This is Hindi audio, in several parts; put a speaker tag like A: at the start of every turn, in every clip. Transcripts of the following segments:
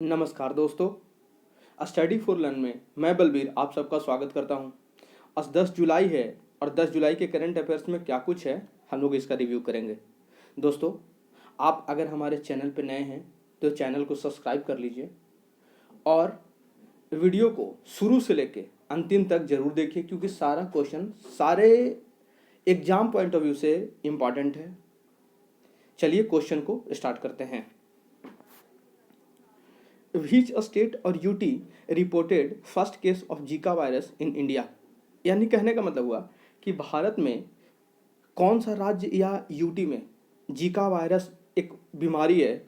A: नमस्कार दोस्तों। स्टडी फॉर लर्न में मैं बलबीर आप सबका स्वागत करता हूं। आज 10 जुलाई है और 10 जुलाई के करंट अफेयर्स में क्या कुछ है हम लोग इसका रिव्यू करेंगे। दोस्तों, आप अगर हमारे चैनल पर नए हैं तो चैनल को सब्सक्राइब कर लीजिए और वीडियो को शुरू से लेके अंतिम तक जरूर देखिए, क्योंकि सारा क्वेश्चन सारे एग्जाम पॉइंट ऑफ व्यू से इम्पॉर्टेंट है। चलिए क्वेश्चन को स्टार्ट करते हैं। Which state और UT reported first case of Zika virus in India. यानी कहने का मतलब हुआ कि भारत में कौन सा राज्य या यूटी में जीका वायरस एक बीमारी है,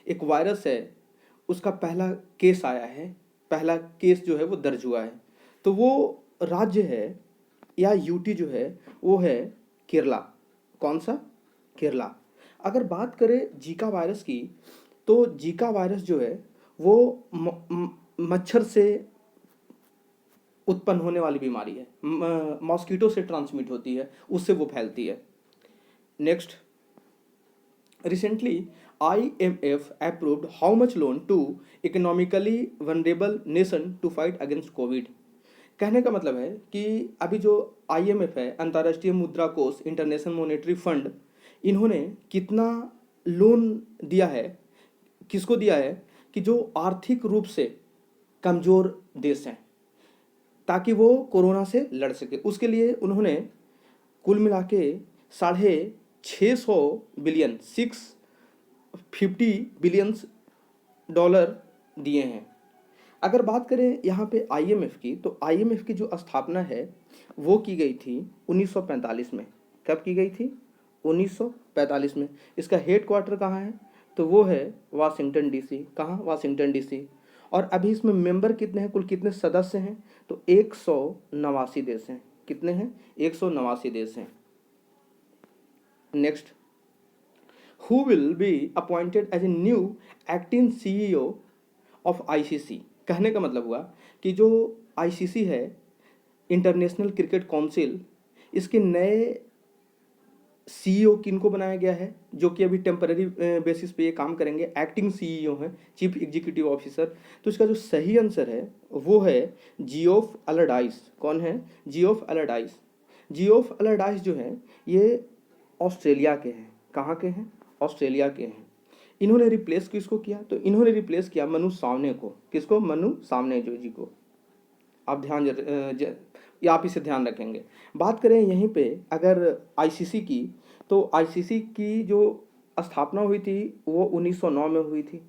A: एक वायरस है, उसका पहला केस आया है, पहला केस जो है वो दर्ज हुआ है। तो वो राज्य है या यूटी जो है वो है केरला। कौन सा? केरला। अगर बात करें जीका वायरस की तो जीका वायरस जो है वो मच्छर से उत्पन्न होने वाली बीमारी है, मॉस्किटो से ट्रांसमिट होती है, उससे वो फैलती है। Next, recently IMF approved how much loan to economically vulnerable nation to fight against Covid. कहने का मतलब है कि अभी जो IMF है, अंतर्राष्ट्रीय मुद्रा कोष, इंटरनेशनल मॉनेटरी फंड, इन्होंने कितना लोन दिया है, किसको दिया है कि जो आर्थिक रूप से कमज़ोर देश हैं, ताकि वो कोरोना से लड़ सके। उसके लिए उन्होंने कुल मिला के $650 बिलियन $650 बिलियन दिए हैं। अगर बात करें यहाँ पे IMF की, तो IMF की जो स्थापना है वो की गई थी 1945 में। कब की गई थी? 1945 में। इसका हेड क्वार्टर कहाँ है? तो वो है वाशिंगटन DC। कहाँ? Washington DC। और अभी इसमें मेंबर कितने हैं, कुल कितने सदस्य हैं? तो 189 देश हैं। कितने हैं? 189 देश हैं। Next, who will be appointed as a new acting CEO of ICC। कहने का मतलब हुआ कि जो ICC है, इंटरनेशनल क्रिकेट काउंसिल, इसके नए CEO किनको बनाया गया है, जो कि अभी टेम्पररी बेसिस पे ये काम करेंगे। एक्टिंग CEO हैं, चीफ एग्जीक्यूटिव ऑफिसर। तो इसका जो सही आंसर है वो है जियोफ अलाडाइस। कौन है? जियोफ अलाडाइस। जियोफ अलाडाइस जो है ये ऑस्ट्रेलिया के हैं। कहाँ के हैं? ऑस्ट्रेलिया के हैं। इन्होंने रिप्लेस किसको किया? तो इन्होंने रिप्लेस किया मनु सावने को। किसको? मनु सावने जी को। आप ये आप इसे ध्यान रखेंगे। बात करें यहीं पे अगर ICC की, तो ICC की जो स्थापना हुई थी वो 1909 में हुई थी।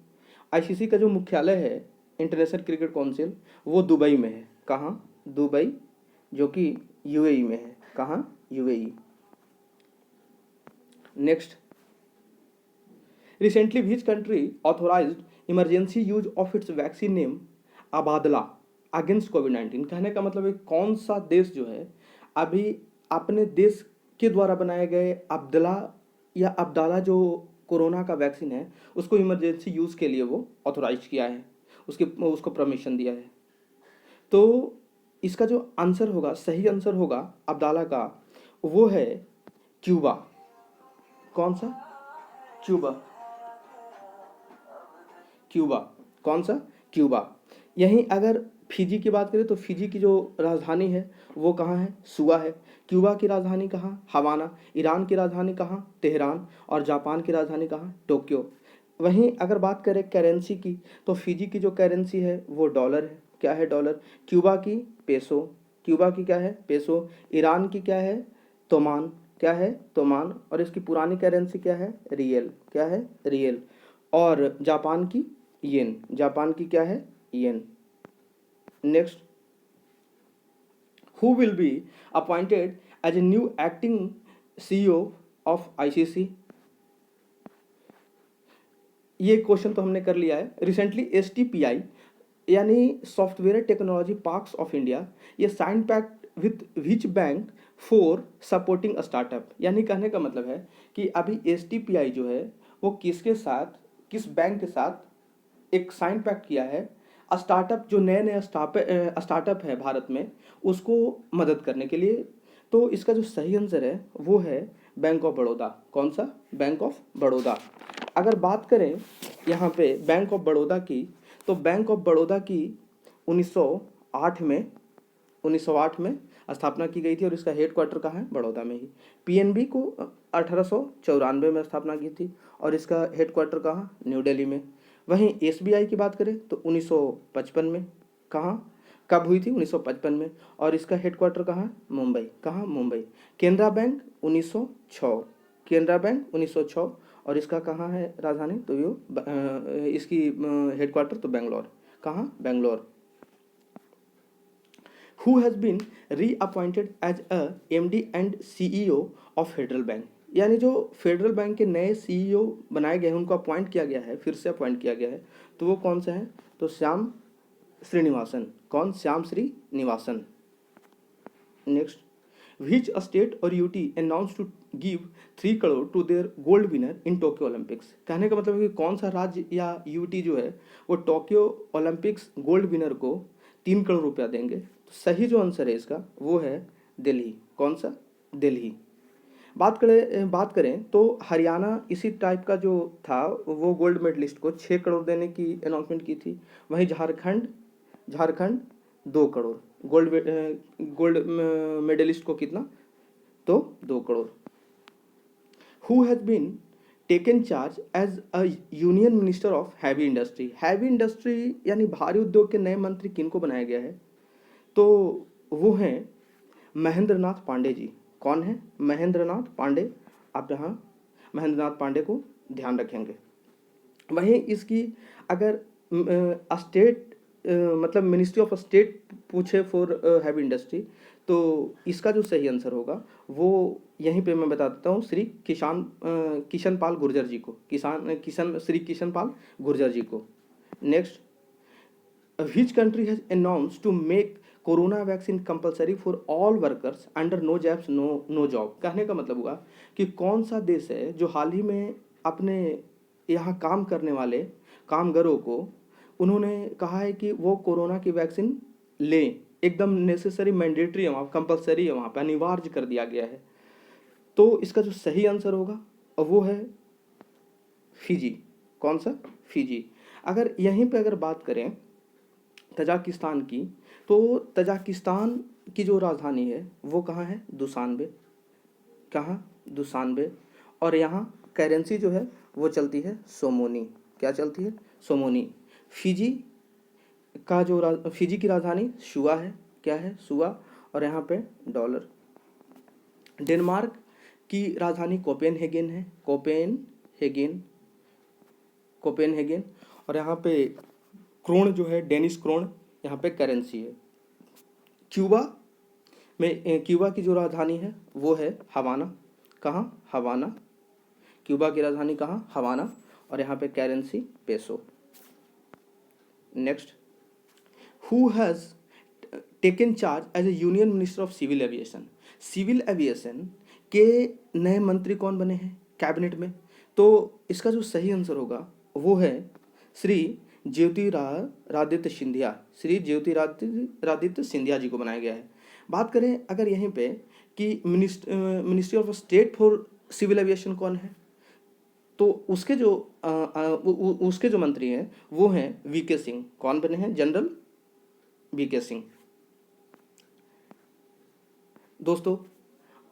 A: ICC का जो मुख्यालय है, इंटरनेशनल क्रिकेट काउंसिल, वो दुबई में है। कहाँ? दुबई, जो कि UAE में है। कहाँ? UAE। Next, recently which country authorised emergency use of its vaccine name Abdala against कोविड-19। कहने का मतलब है कौन सा देश जो है अभी अपने देश के द्वारा बनाए गए अब्दाला जो कोरोना का वैक्सीन है उसको इमरजेंसी यूज़ के लिए वो ऑथोराइज किया है, उसको परमिशन दिया है। तो इसका जो आंसर होगा, सही आंसर होगा अब्दाला का, वो है क्यूबा। कौन सा? क्यूबा। क्यूबा। कौन सा? क्यूबा। यहीं अगर फिजी की बात करें तो फिजी की जो राजधानी है वो कहाँ है? सुआ है। क्यूबा की राजधानी कहाँ? हवाना। ईरान की राजधानी कहाँ? तेहरान। और जापान की राजधानी कहाँ? टोक्यो। वहीं अगर बात करें करेंसी की, तो फिजी की जो करेंसी है वो डॉलर है। क्या है? डॉलर। क्यूबा की पेसो। क्यूबा की क्या है? पेसो। ईरान की क्या है? तोमान। क्या है? तोमान। और इसकी पुरानी करेंसी क्या है? रियल। क्या है? रियल। और जापान की येन। जापान की क्या है? Yen. Next, who will be appointed as a new acting CEO of ICC। ये क्वेश्चन तो हमने कर लिया है। रिसेंटली STPI यानी software technology parks of India, ये sign pact with which bank for supporting startup. यानी कहने का मतलब है कि अभी STPI जो है वो किसके साथ, किस बैंक के साथ एक साइन पैक्ट किया है स्टार्टअप, जो नए नए स्टार्टअप है भारत में, उसको मदद करने के लिए। तो इसका जो सही आंसर है वो है बैंक ऑफ बड़ौदा। कौन सा? Bank of Baroda. अगर बात करें यहाँ पे बैंक ऑफ बड़ौदा की, तो बैंक ऑफ बड़ौदा की 1908 में स्थापना की गई थी और इसका हेडक्वार्टर कहाँ है? बड़ौदा में ही। पीएनबी को 1894 में स्थापना की थी और इसका हेडक्वार्टर कहाँ? न्यू दिल्ली में। वहीं एसबीआई की बात करें तो 1955 में। कहाँ कब हुई थी? 1955 में। और इसका हेडक्वार्टर कहाँ? मुंबई। कहाँ? मुंबई। केनरा बैंक 1906। केनरा बैंक 1906 और इसका कहाँ है राजधानी? तो इसकी हेडक्वार्टर तो बेंगलोर। कहाँ? Bangalore. Who has been reappointed as a MD and CEO of federal bank? यानी जो फेडरल बैंक के नए सीईओ बनाए गए हैं उनको अपॉइंट किया गया है, फिर से अपॉइंट किया गया है, तो वो कौन सा है? तो श्याम श्रीनिवासन। कौन? Shyam Srinivasan. Next, which state और UT announce to give 3 crore to their gold winner in Tokyo Olympics? कहने का मतलब है कि कौन सा राज्य या यूटी जो है वो टोक्यो ओलंपिक्स गोल्ड विनर को 3 करोड़ रुपया देंगे? तो सही जो आंसर है इसका वो है दिल्ली। कौन सा? दिल्ली। बात करें तो हरियाणा इसी टाइप का जो था वो गोल्ड मेडलिस्ट को 6 करोड़ देने की अनाउंसमेंट की थी। वहीं झारखंड 2 करोड़। गोल्ड मेडलिस्ट को कितना? तो 2 crore. Who has been taken charge as a union minister of heavy industry? Heavy industry यानी भारी उद्योग के नए मंत्री किनको बनाया गया है? तो वो हैं महेंद्र नाथ पांडे जी। कौन है? महेंद्र नाथ पांडे। आप यहाँ महेंद्र नाथ पांडे को ध्यान रखेंगे। वहीं इसकी अगर स्टेट मतलब मिनिस्ट्री ऑफ स्टेट पूछे फॉर हैवी इंडस्ट्री तो इसका जो सही आंसर होगा वो यहीं पे मैं बता देता हूँ, श्री किशन पाल गुर्जर जी को। श्री किशन पाल गुर्जर जी को। Next, which country has announced to make corona vaccine compulsory for all workers under no jobs no job? कहने का मतलब हुआ कि कौन सा देश है जो हाल ही में अपने यहाँ काम करने वाले कामगारों को उन्होंने कहा है कि वो कोरोना की वैक्सीन लें, एकदम नेसेसरी मैंडेटरी है, वहाँ कंपलसरी है, वहाँ पे अनिवार्य कर दिया गया है। तो इसका जो सही आंसर होगा वो है फिजी। कौन सा? फिजी। अगर यहीं पे अगर बात करें तजाकिस्तान की तो तजाकिस्तान की जो राजधानी है वो कहाँ है? दुशानबे। कहाँ? दुशानबे। और यहाँ करेंसी जो है वो चलती है सोमोनी। क्या चलती है? सोमोनी। फिजी फिजी की राजधानी शुआ है। क्या है? शुआ। और यहाँ पे डॉलर। डेनमार्क की राजधानी कोपेनहेगन है। कोपेनहेगन। और यहाँ पे क्रोन जो है डेनिश क्रोन यहाँ पे करेंसी है। क्यूबा की जो राजधानी है वो है हवाना। कहाँ? हवाना। क्यूबा की राजधानी कहाँ? हवाना। और यहाँ पे currency peso. Next, who has taken charge as a union minister of civil aviation? Civil aviation के नए मंत्री कौन बने हैं कैबिनेट में? तो इसका जो सही आंसर होगा वो है श्री ज्योतिरादित्य सिंधिया। श्री ज्योतिरादित्य सिंधिया जी को बनाया गया है। बात करें अगर यहीं पे कि ministry of state for civil aviation कौन है तो उसके जो मंत्री हैं वो हैं वीके सिंह। कौन बने हैं? General V K Singh. दोस्तों,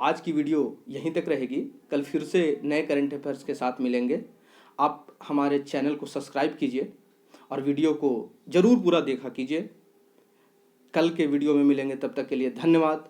A: आज की वीडियो यहीं तक रहेगी। कल फिर से नए करंट अफेयर्स के साथ मिलेंगे। आप हमारे चैनल को सब्सक्राइब कीजिए और वीडियो को ज़रूर पूरा देखा कीजिए। कल के वीडियो में मिलेंगे, तब तक के लिए धन्यवाद।